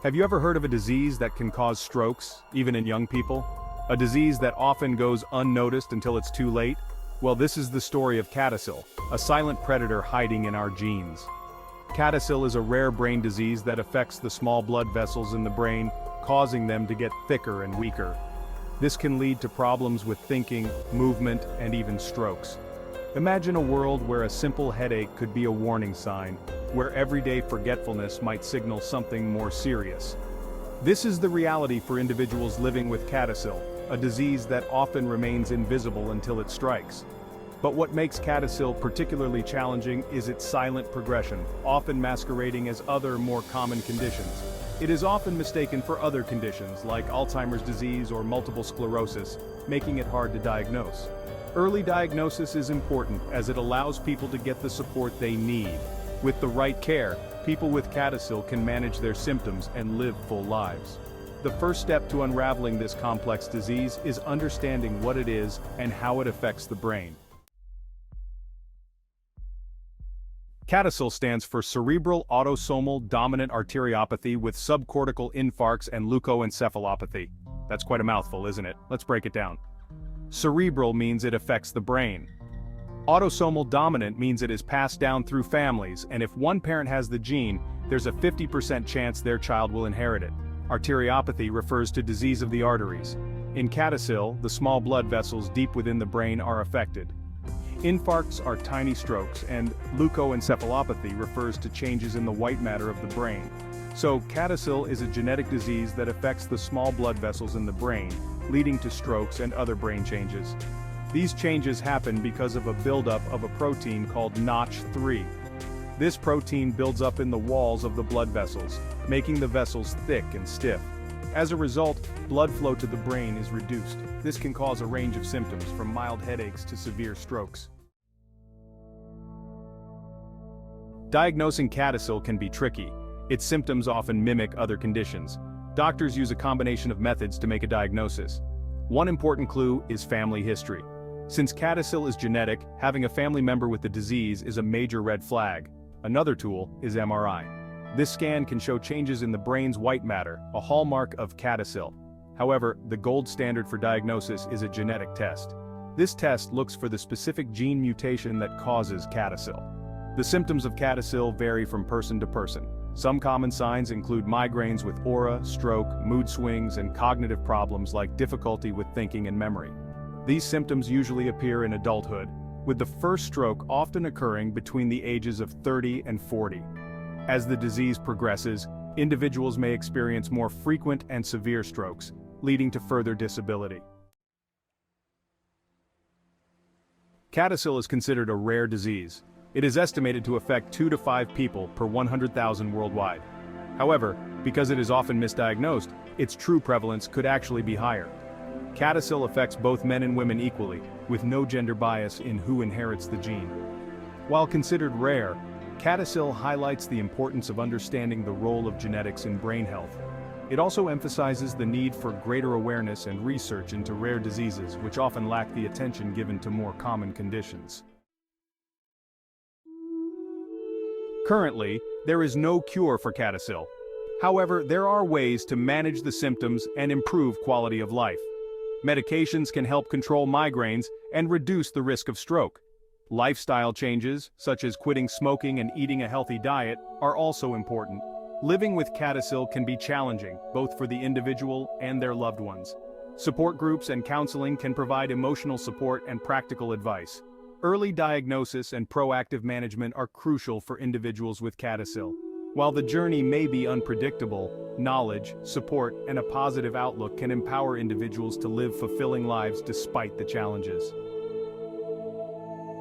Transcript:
Have you ever heard of a disease that can cause strokes, even in young people? A disease that often goes unnoticed until it's too late? Well, this is the story of CADASIL, a silent predator hiding in our genes. CADASIL is a rare brain disease that affects the small blood vessels in the brain, causing them to get thicker and weaker. This can lead to problems with thinking, movement, and even strokes. Imagine a world where a simple headache could be a warning sign, where everyday forgetfulness might signal something more serious. This is the reality for individuals living with CADASIL, a disease that often remains invisible until it strikes. But what makes CADASIL particularly challenging is its silent progression, often masquerading as other, more common conditions. It is often mistaken for other conditions like Alzheimer's disease or multiple sclerosis, making it hard to diagnose. Early diagnosis is important as it allows people to get the support they need. With the right care, people with CADASIL can manage their symptoms and live full lives. The first step to unraveling this complex disease is understanding what it is and how it affects the brain. CADASIL stands for cerebral autosomal dominant arteriopathy with subcortical infarcts and leukoencephalopathy. That's quite a mouthful, isn't it? Let's break it down. Cerebral means it affects the brain. Autosomal dominant means it is passed down through families, and if one parent has the gene, there's a 50% chance their child will inherit it. Arteriopathy refers to disease of the arteries. In CADASIL, the small blood vessels deep within the brain are affected. Infarcts are tiny strokes, and leukoencephalopathy refers to changes in the white matter of the brain. So, CADASIL is a genetic disease that affects the small blood vessels in the brain, leading to strokes and other brain changes. These changes happen because of a buildup of a protein called Notch3. This protein builds up in the walls of the blood vessels, making the vessels thick and stiff. As a result, blood flow to the brain is reduced. This can cause a range of symptoms from mild headaches to severe strokes. Diagnosing CADASIL can be tricky. Its symptoms often mimic other conditions. Doctors use a combination of methods to make a diagnosis. One important clue is family history. Since CADASIL is genetic, having a family member with the disease is a major red flag. Another tool is MRI. This scan can show changes in the brain's white matter, a hallmark of CADASIL. However, the gold standard for diagnosis is a genetic test. This test looks for the specific gene mutation that causes CADASIL. The symptoms of CADASIL vary from person to person. Some common signs include migraines with aura, stroke, mood swings, and cognitive problems like difficulty with thinking and memory. These symptoms usually appear in adulthood, with the first stroke often occurring between the ages of 30 and 40. As the disease progresses, individuals may experience more frequent and severe strokes, leading to further disability. CADASIL is considered a rare disease. It is estimated to affect 2 to 5 people per 100,000 worldwide. However, because it is often misdiagnosed, its true prevalence could actually be higher. CADASIL affects both men and women equally, with no gender bias in who inherits the gene. While considered rare, CADASIL highlights the importance of understanding the role of genetics in brain health. It also emphasizes the need for greater awareness and research into rare diseases which often lack the attention given to more common conditions. Currently, there is no cure for CADASIL. However, there are ways to manage the symptoms and improve quality of life. Medications can help control migraines and reduce the risk of stroke. Lifestyle changes, such as quitting smoking and eating a healthy diet, are also important. Living with CADASIL can be challenging, both for the individual and their loved ones. Support groups and counseling can provide emotional support and practical advice. Early diagnosis and proactive management are crucial for individuals with CADASIL. While the journey may be unpredictable, knowledge, support, and a positive outlook can empower individuals to live fulfilling lives despite the challenges.